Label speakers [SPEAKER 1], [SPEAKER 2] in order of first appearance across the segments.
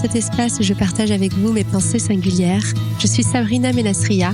[SPEAKER 1] cet espace où je partage avec vous mes pensées singulières. Je suis Sabrina Ménasria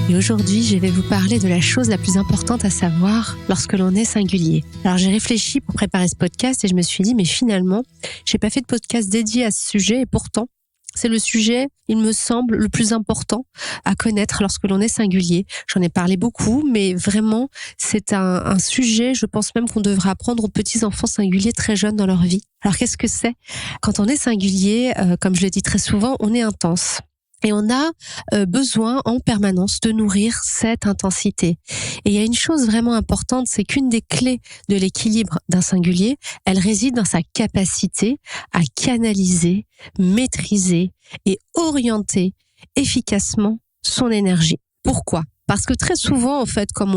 [SPEAKER 1] et aujourd'hui je vais vous parler de la chose la plus importante à savoir lorsque l'on est singulier. Alors j'ai réfléchi pour préparer ce podcast et je me suis dit mais finalement j'ai pas fait de podcast dédié à ce sujet et pourtant c'est le sujet, il me semble, le plus important à connaître lorsque l'on est singulier. J'en ai parlé beaucoup, mais vraiment, c'est un sujet, je pense même qu'on devrait apprendre aux petits enfants singuliers très jeunes dans leur vie. Alors qu'est-ce que c'est ? Quand on est singulier, comme je le dis très souvent, on est intense. Et on a besoin en permanence de nourrir cette intensité. Et il y a une chose vraiment importante, c'est qu'une des clés de l'équilibre d'un singulier, elle réside dans sa capacité à canaliser, maîtriser et orienter efficacement son énergie. Pourquoi ? Parce que très souvent, en fait, quand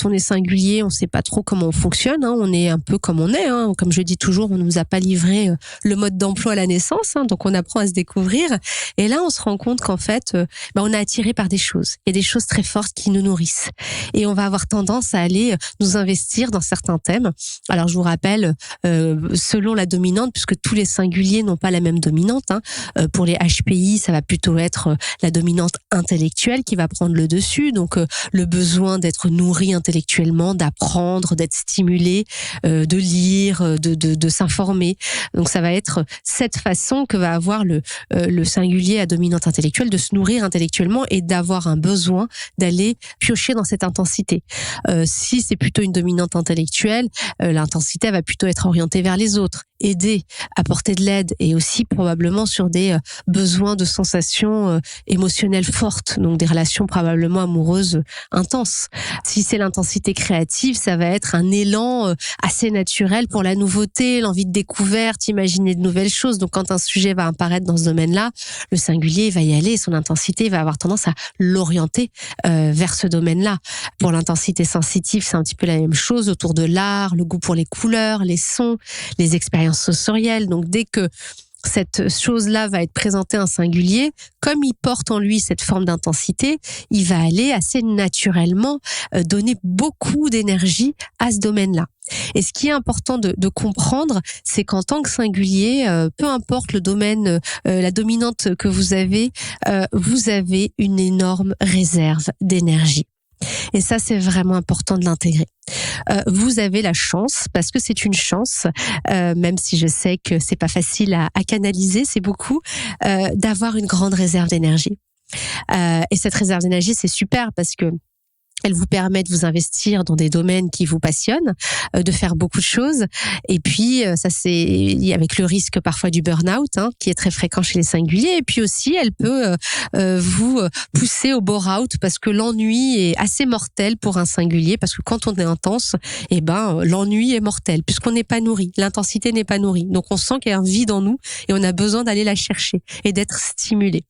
[SPEAKER 1] on est singulier, on sait pas trop comment on fonctionne. On est un peu comme on est. Comme je dis toujours, on nous a pas livré le mode d'emploi à la naissance. Donc, on apprend à se découvrir. Et là, on se rend compte qu'en fait, on est attiré par des choses. Il y a des choses très fortes qui nous nourrissent. Et on va avoir tendance à aller nous investir dans certains thèmes. Alors, je vous rappelle, selon la dominante, puisque tous les singuliers n'ont pas la même dominante. Pour les HPI, ça va plutôt être la dominante intellectuelle qui va prendre le dessus. Donc, le besoin d'être nourri intellectuellement, d'apprendre, d'être stimulé, de lire, de s'informer. Donc ça va être cette façon que va avoir le singulier à dominante intellectuelle de se nourrir intellectuellement et d'avoir un besoin d'aller piocher dans cette intensité. Si c'est plutôt une dominante intellectuelle, l'intensité va plutôt être orientée vers les autres, aider, apporter de l'aide et aussi probablement sur des besoins de sensations émotionnelles fortes, donc des relations probablement amoureuses intenses. Si c'est l'intensité créative, ça va être un élan assez naturel pour la nouveauté, l'envie de découverte, imaginer de nouvelles choses. Donc quand un sujet va apparaître dans ce domaine-là, le singulier va y aller, son intensité va avoir tendance à l'orienter vers ce domaine-là. Pour l'intensité sensitive, c'est un petit peu la même chose, autour de l'art, le goût pour les couleurs, les sons, les expériences sensorielles. Donc dès que cette chose-là va être présentée à un singulier, comme il porte en lui cette forme d'intensité, il va aller assez naturellement donner beaucoup d'énergie à ce domaine-là. Et ce qui est important de comprendre, c'est qu'en tant que singulier, peu importe le domaine, la dominante que vous avez une énorme réserve d'énergie. Et ça, c'est vraiment important de l'intégrer. Vous avez la chance, parce que c'est une chance, même si je sais que c'est pas facile à canaliser, c'est beaucoup, d'avoir une grande réserve d'énergie. Et cette réserve d'énergie, c'est super parce que elle vous permet de vous investir dans des domaines qui vous passionnent, de faire beaucoup de choses. Et puis, ça c'est avec le risque parfois du burn-out, qui est très fréquent chez les singuliers. Et puis aussi, elle peut vous pousser au bore-out parce que l'ennui est assez mortel pour un singulier. Parce que quand on est intense, l'ennui est mortel puisqu'on n'est pas nourri. L'intensité n'est pas nourrie. Donc, on sent qu'il y a un vide en nous et on a besoin d'aller la chercher et d'être stimulé.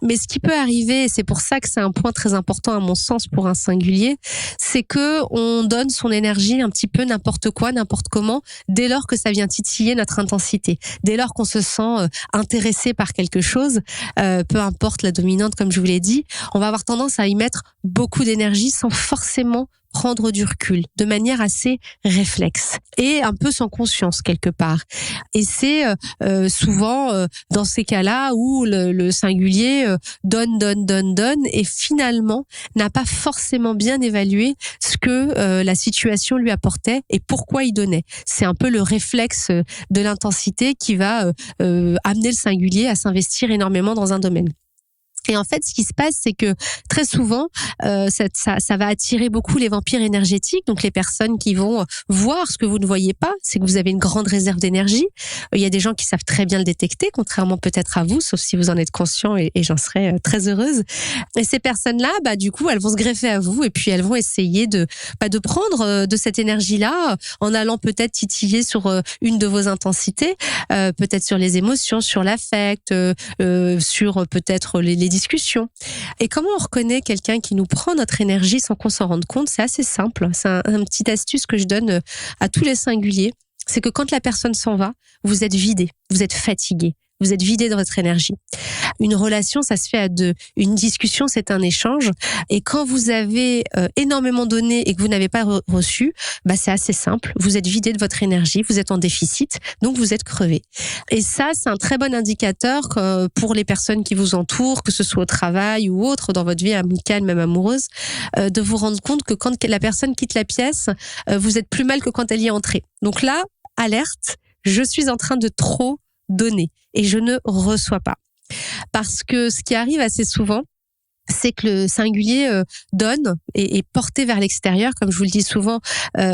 [SPEAKER 1] Mais ce qui peut arriver, et c'est pour ça que c'est un point très important à mon sens pour un singulier, c'est que on donne son énergie un petit peu n'importe quoi, n'importe comment, dès lors que ça vient titiller notre intensité. Dès lors qu'on se sent intéressé par quelque chose, peu importe la dominante, comme je vous l'ai dit, on va avoir tendance à y mettre beaucoup d'énergie sans forcément prendre du recul, de manière assez réflexe et un peu sans conscience quelque part. Et c'est souvent dans ces cas-là où le singulier donne et finalement n'a pas forcément bien évalué ce que la situation lui apportait et pourquoi il donnait. C'est un peu le réflexe de l'intensité qui va amener le singulier à s'investir énormément dans un domaine. Et en fait, ce qui se passe, c'est que très souvent, ça va attirer beaucoup les vampires énergétiques, donc les personnes qui vont voir ce que vous ne voyez pas, c'est que vous avez une grande réserve d'énergie. Il y a des gens qui savent très bien le détecter, contrairement peut-être à vous, sauf si vous en êtes conscient et j'en serais très heureuse. Et ces personnes-là, du coup, elles vont se greffer à vous et puis elles vont essayer de prendre de cette énergie-là en allant peut-être titiller sur une de vos intensités, peut-être sur les émotions, sur l'affect, sur peut-être les discussions. Et comment on reconnaît quelqu'un qui nous prend notre énergie sans qu'on s'en rende compte ? C'est assez simple. C'est un petit astuce que je donne à tous les singuliers. C'est que quand la personne s'en va, vous êtes vidé, vous êtes fatigué. vous êtes vidé de votre énergie. Une relation, ça se fait à deux. Une discussion, c'est un échange. Et quand vous avez énormément donné et que vous n'avez pas reçu, c'est assez simple. Vous êtes vidé de votre énergie, vous êtes en déficit, donc vous êtes crevé. Et ça, c'est un très bon indicateur pour les personnes qui vous entourent, que ce soit au travail ou autre, dans votre vie amicale, même amoureuse, de vous rendre compte que quand la personne quitte la pièce, vous êtes plus mal que quand elle y est entrée. Donc là, alerte, je suis en train de trop donner et je ne reçois pas. Parce que ce qui arrive assez souvent, c'est que le singulier donne et est porté vers l'extérieur. Comme je vous le dis souvent,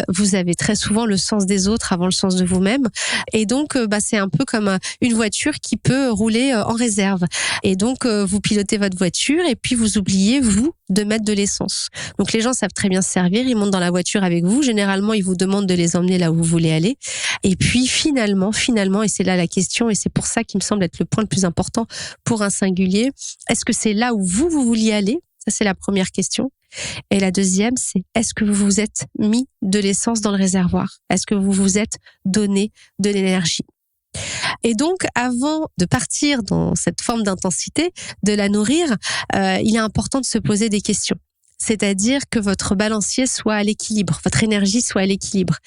[SPEAKER 1] vous avez très souvent le sens des autres avant le sens de vous-même. Et donc, c'est un peu comme une voiture qui peut rouler en réserve. Et donc, vous pilotez votre voiture et puis vous oubliez, vous, de mettre de l'essence. Donc, les gens savent très bien se servir. Ils montent dans la voiture avec vous. Généralement, ils vous demandent de les emmener là où vous voulez aller. Et puis, finalement, et c'est là la question, et c'est pour ça qu'il me semble être le point le plus important pour un singulier, est-ce que c'est là où vous vouliez aller? Ça, c'est la première question. Et la deuxième, c'est est-ce que vous vous êtes mis de l'essence dans le réservoir? Est-ce que vous vous êtes donné de l'énergie? Et donc, avant de partir dans cette forme d'intensité, de la nourrir, il est important de se poser des questions. C'est-à-dire que votre balancier soit à l'équilibre, votre énergie soit à l'équilibre.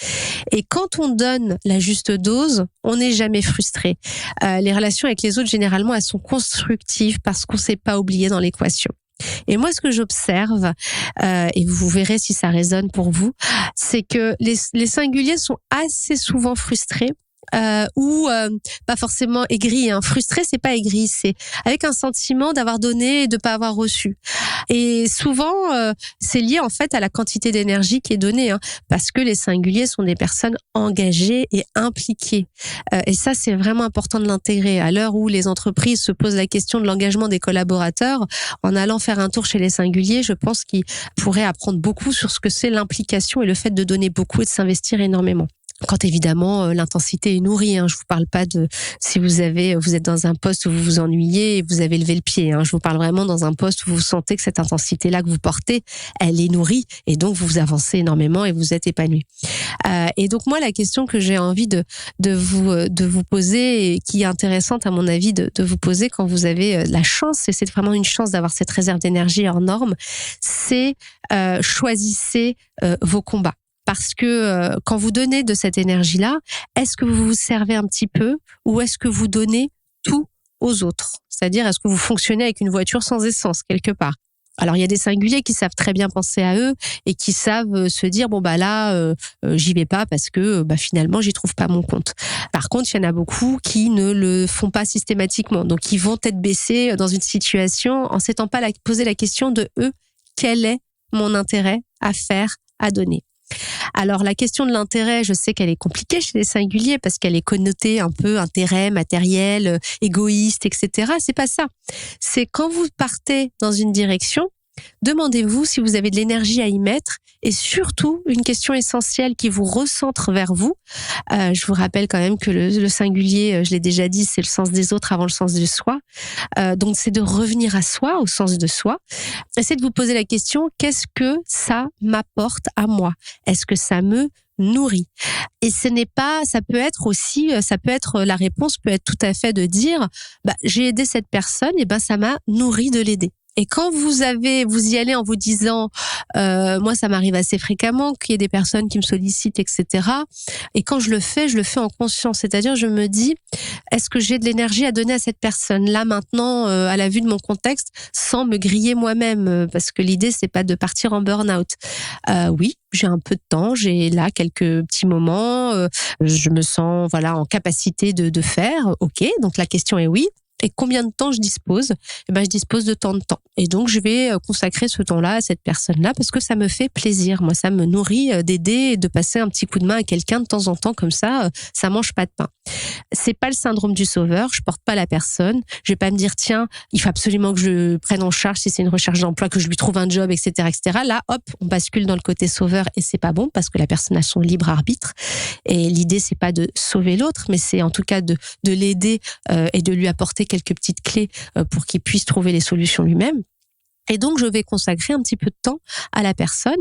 [SPEAKER 1] Et quand on donne la juste dose, on n'est jamais frustré. Les relations avec les autres, généralement, elles sont constructives parce qu'on ne s'est pas oublié dans l'équation. Et moi, ce que j'observe, et vous verrez si ça résonne pour vous, c'est que les singuliers sont assez souvent frustrés ou pas forcément aigris. Frustré, c'est pas aigri, c'est avec un sentiment d'avoir donné et de pas avoir reçu. Et souvent, c'est lié en fait à la quantité d'énergie qui est donnée, parce que les singuliers sont des personnes engagées et impliquées. Et ça, c'est vraiment important de l'intégrer. À l'heure où les entreprises se posent la question de l'engagement des collaborateurs, en allant faire un tour chez les singuliers, je pense qu'ils pourraient apprendre beaucoup sur ce que c'est l'implication et le fait de donner beaucoup et de s'investir énormément. Quand évidemment l'intensité est nourrie, je vous parle pas de si vous êtes dans un poste où vous vous ennuyez et vous avez levé le pied. Je vous parle vraiment dans un poste où vous sentez que cette intensité-là que vous portez, elle est nourrie et donc vous avancez énormément et vous êtes épanoui. Et donc moi la question que j'ai envie de vous poser et qui est intéressante à mon avis de vous poser quand vous avez la chance, et c'est vraiment une chance d'avoir cette réserve d'énergie hors norme, c'est choisissez vos combats. Parce que quand vous donnez de cette énergie-là, est-ce que vous vous servez un petit peu ou est-ce que vous donnez tout aux autres? C'est-à-dire, est-ce que vous fonctionnez avec une voiture sans essence quelque part? Alors, il y a des singuliers qui savent très bien penser à eux et qui savent se dire, j'y vais pas parce que finalement, j'y trouve pas mon compte. Par contre, il y en a beaucoup qui ne le font pas systématiquement. Donc, ils vont tête baissée dans une situation en s'étant pas posé la question de eux, quel est mon intérêt à faire, à donner? Alors la question de l'intérêt, je sais qu'elle est compliquée chez les singuliers parce qu'elle est connotée un peu intérêt, matériel, égoïste, etc. C'est pas ça. C'est quand vous partez dans une direction, demandez-vous si vous avez de l'énergie à y mettre et surtout une question essentielle qui vous recentre vers vous. Je vous rappelle quand même que le singulier, je l'ai déjà dit, c'est le sens des autres avant le sens de soi. Donc c'est de revenir à soi, au sens de soi. Essayez de vous poser la question, qu'est-ce que ça m'apporte à moi? Est-ce que ça me nourrit? Et la réponse peut être tout à fait de dire, j'ai aidé cette personne, et ça m'a nourri de l'aider. Et quand vous y allez en vous disant, moi ça m'arrive assez fréquemment qu'il y ait des personnes qui me sollicitent, etc. Et quand je le fais en conscience. C'est-à-dire, je me dis, est-ce que j'ai de l'énergie à donner à cette personne là maintenant, à la vue de mon contexte, sans me griller moi-même, parce que l'idée c'est pas de partir en burn-out. Oui, j'ai un peu de temps, j'ai là quelques petits moments, je me sens en capacité de faire. Ok, donc la question est oui. Et combien de temps je dispose? Je dispose de tant de temps. Et donc, je vais consacrer ce temps-là à cette personne-là parce que ça me fait plaisir. Moi, ça me nourrit d'aider et de passer un petit coup de main à quelqu'un de temps en temps comme ça. Ça mange pas de pain. C'est pas le syndrome du sauveur. Je porte pas la personne. Je vais pas me dire, tiens, il faut absolument que je prenne en charge si c'est une recherche d'emploi, que je lui trouve un job, etc., etc. Là, hop, on bascule dans le côté sauveur et c'est pas bon parce que la personne a son libre arbitre. Et l'idée, c'est pas de sauver l'autre, mais c'est en tout cas de l'aider et de lui apporter quelques petites clés pour qu'il puisse trouver les solutions lui-même. Et donc, je vais consacrer un petit peu de temps à la personne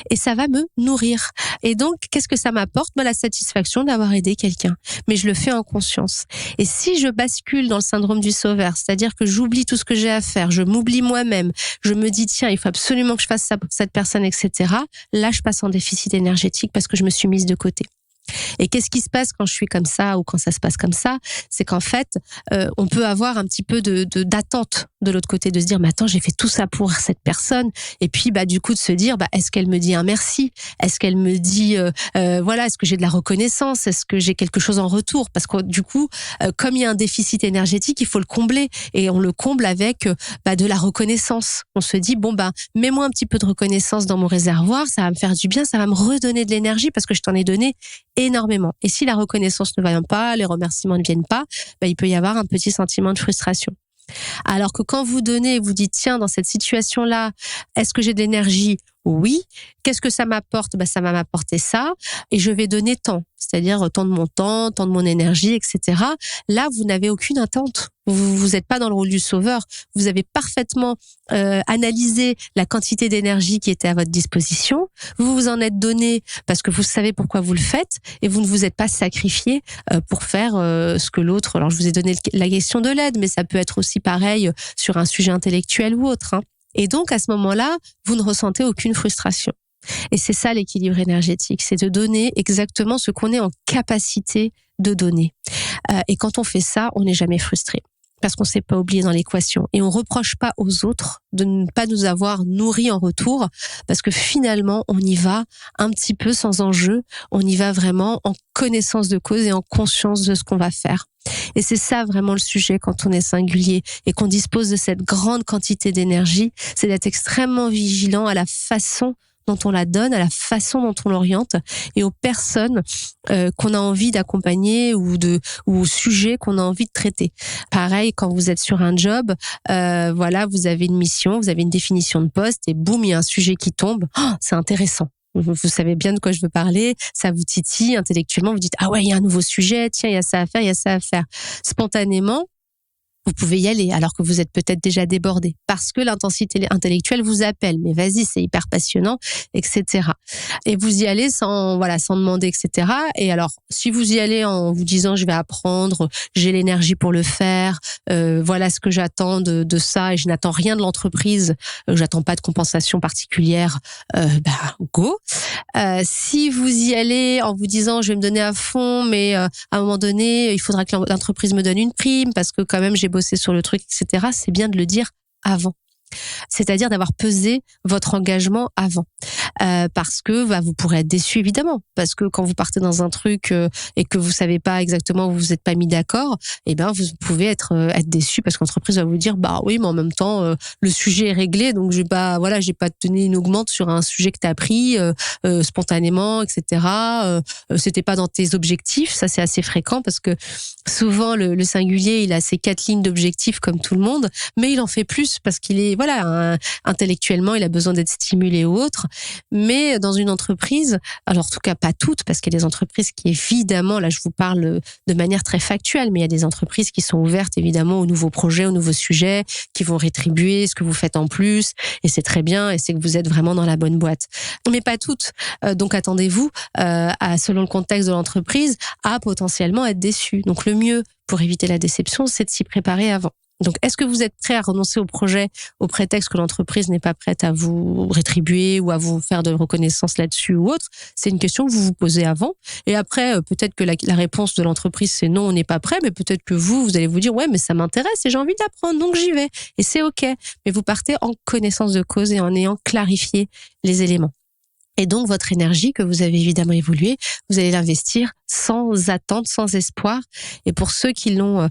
[SPEAKER 1] et ça va me nourrir. Et donc, qu'est-ce que ça m'apporte? La satisfaction d'avoir aidé quelqu'un. Mais je le fais en conscience. Et si je bascule dans le syndrome du sauveur, c'est-à-dire que j'oublie tout ce que j'ai à faire, je m'oublie moi-même, je me dis, tiens, il faut absolument que je fasse ça pour cette personne, etc. Là, je passe en déficit énergétique parce que je me suis mise de côté. Et qu'est-ce qui se passe quand je suis comme ça ou quand ça se passe comme ça? C'est qu'en fait, on peut avoir un petit peu d'attente de l'autre côté, de se dire, mais attends, j'ai fait tout ça pour cette personne. Et puis, du coup, de se dire, est-ce qu'elle me dit un merci? Est-ce qu'elle me dit, voilà, est-ce que j'ai de la reconnaissance? Est-ce que j'ai quelque chose en retour? Parce que du coup, comme il y a un déficit énergétique, il faut le combler. Et on le comble avec de la reconnaissance. On se dit, mets-moi un petit peu de reconnaissance dans mon réservoir, ça va me faire du bien, ça va me redonner de l'énergie parce que je t'en ai donné énormément. Et si la reconnaissance ne vient pas, les remerciements ne viennent pas, il peut y avoir un petit sentiment de frustration. Alors que quand vous donnez, vous dites, tiens, dans cette situation-là, est-ce que j'ai de l'énergie? Oui. Qu'est-ce que ça m'apporte? Ça va m'apporter ça. Et je vais donner tant. C'est-à-dire tant de mon temps, tant de mon énergie, etc. Là, vous n'avez aucune attente. Vous n'êtes pas dans le rôle du sauveur. Vous avez parfaitement analysé la quantité d'énergie qui était à votre disposition. Vous vous en êtes donné parce que vous savez pourquoi vous le faites et vous ne vous êtes pas sacrifié pour faire ce que l'autre... Alors, je vous ai donné la question de l'aide, mais ça peut être aussi pareil sur un sujet intellectuel ou autre. Et donc, à ce moment-là, vous ne ressentez aucune frustration. Et c'est ça l'équilibre énergétique, c'est de donner exactement ce qu'on est en capacité de donner. Et quand on fait ça, on n'est jamais frustré. Parce qu'on ne s'est pas oublié dans l'équation. Et on reproche pas aux autres de ne pas nous avoir nourris en retour, parce que finalement, on y va un petit peu sans enjeu, on y va vraiment en connaissance de cause et en conscience de ce qu'on va faire. Et c'est ça vraiment le sujet quand on est singulier et qu'on dispose de cette grande quantité d'énergie, c'est d'être extrêmement vigilant à la façon dont on la donne, à la façon dont on l'oriente et aux personnes qu'on a envie d'accompagner ou aux sujets qu'on a envie de traiter. Pareil, quand vous êtes sur un job, vous avez une mission, vous avez une définition de poste et boum, il y a un sujet qui tombe. Oh, c'est intéressant. Vous savez bien de quoi je veux parler, ça vous titille intellectuellement, vous dites, ah ouais, il y a un nouveau sujet, tiens, il y a ça à faire, il y a ça à faire. Spontanément, vous pouvez y aller alors que vous êtes peut-être déjà débordé parce que l'intensité intellectuelle vous appelle. Mais vas-y, c'est hyper passionnant, etc. Et vous y allez sans demander, etc. Et alors, si vous y allez en vous disant je vais apprendre, j'ai l'énergie pour le faire, voilà ce que j'attends de ça et je n'attends rien de l'entreprise, j'attends pas de compensation particulière, go. Si vous y allez en vous disant je vais me donner à fond, mais à un moment donné, il faudra que l'entreprise me donne une prime parce que quand même j'ai bossé sur le truc, etc. C'est bien de le dire avant. C'est-à-dire d'avoir pesé votre engagement avant. Parce que vous pourrez être déçu, évidemment. Parce que quand vous partez dans un truc et que vous savez pas exactement où vous êtes pas mis d'accord, vous pouvez être déçu parce que l'entreprise va vous dire oui, mais en même temps le sujet est réglé, donc j'ai pas donné une augmente sur un sujet que tu as pris spontanément, etc. C'était pas dans tes objectifs. Ça, c'est assez fréquent parce que souvent le singulier, il a ses 4 lignes d'objectifs comme tout le monde, mais il en fait plus parce qu'il est intellectuellement, il a besoin d'être stimulé ou autre. Mais dans une entreprise, alors en tout cas pas toutes, parce qu'il y a des entreprises qui évidemment, là je vous parle de manière très factuelle, mais il y a des entreprises qui sont ouvertes évidemment aux nouveaux projets, aux nouveaux sujets, qui vont rétribuer ce que vous faites en plus, et c'est très bien, et c'est que vous êtes vraiment dans la bonne boîte. Mais pas toutes. Donc attendez-vous, selon le contexte de l'entreprise, à potentiellement être déçu. Donc le mieux pour éviter la déception, c'est de s'y préparer avant. Donc, est-ce que vous êtes prêt à renoncer au projet au prétexte que l'entreprise n'est pas prête à vous rétribuer ou à vous faire de reconnaissance là-dessus ou autre? C'est une question que vous vous posez avant. Et après, peut-être que la réponse de l'entreprise, c'est non, on n'est pas prêt. Mais peut-être que vous allez vous dire, ouais, mais ça m'intéresse et j'ai envie d'apprendre, donc j'y vais. Et c'est OK. Mais vous partez en connaissance de cause et en ayant clarifié les éléments. Et donc, votre énergie que vous avez évidemment évolué, vous allez l'investir sans attente, sans espoir. Et pour ceux qui l'ont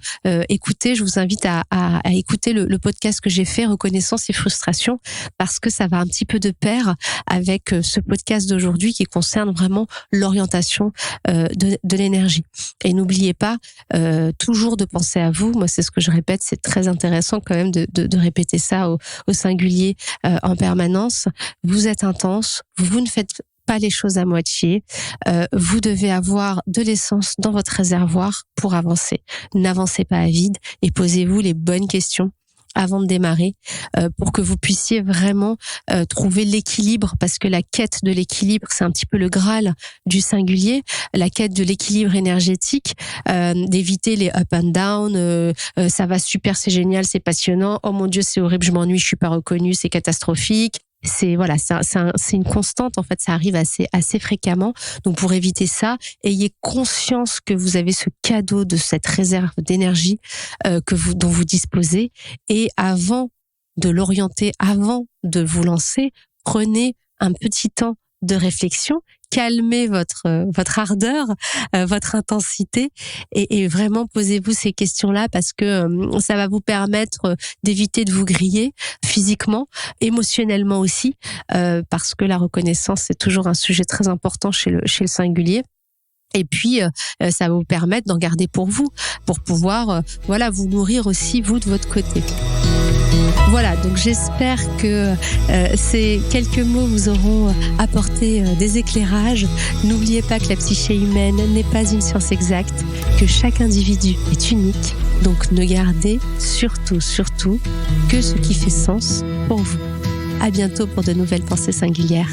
[SPEAKER 1] écouté, je vous invite à écouter le podcast que j'ai fait, Reconnaissance et frustration, parce que ça va un petit peu de pair avec ce podcast d'aujourd'hui qui concerne vraiment l'orientation de l'énergie. Et n'oubliez pas toujours de penser à vous. Moi, c'est ce que je répète, c'est très intéressant quand même de répéter ça au singulier en permanence. Vous êtes intense, vous ne faites pas les choses à moitié. Vous devez avoir de l'essence dans votre réservoir pour avancer. N'avancez pas à vide et posez-vous les bonnes questions. avant de démarrer, pour que vous puissiez vraiment trouver l'équilibre, parce que la quête de l'équilibre, c'est un petit peu le Graal du singulier, la quête de l'équilibre énergétique, d'éviter les up and down, ça va super, c'est génial, c'est passionnant, oh mon Dieu, c'est horrible, je m'ennuie, je suis pas reconnue, c'est catastrophique. C'est voilà, c'est une constante, en fait, ça arrive assez fréquemment. Donc pour éviter ça, ayez conscience que vous avez ce cadeau de cette réserve d'énergie dont vous disposez, et avant de l'orienter, avant de vous lancer, prenez un petit temps de réflexion, calmez votre ardeur, votre intensité, et vraiment posez-vous ces questions-là, parce que ça va vous permettre d'éviter de vous griller physiquement, émotionnellement aussi, parce que la reconnaissance, c'est toujours un sujet très important chez le singulier. Et puis, ça va vous permettre d'en garder pour vous, pour pouvoir vous nourrir aussi, vous, de votre côté. Voilà, donc j'espère que ces quelques mots vous auront apporté des éclairages. N'oubliez pas que la psyché humaine n'est pas une science exacte, que chaque individu est unique. Donc ne gardez surtout que ce qui fait sens pour vous. À bientôt pour de nouvelles pensées singulières.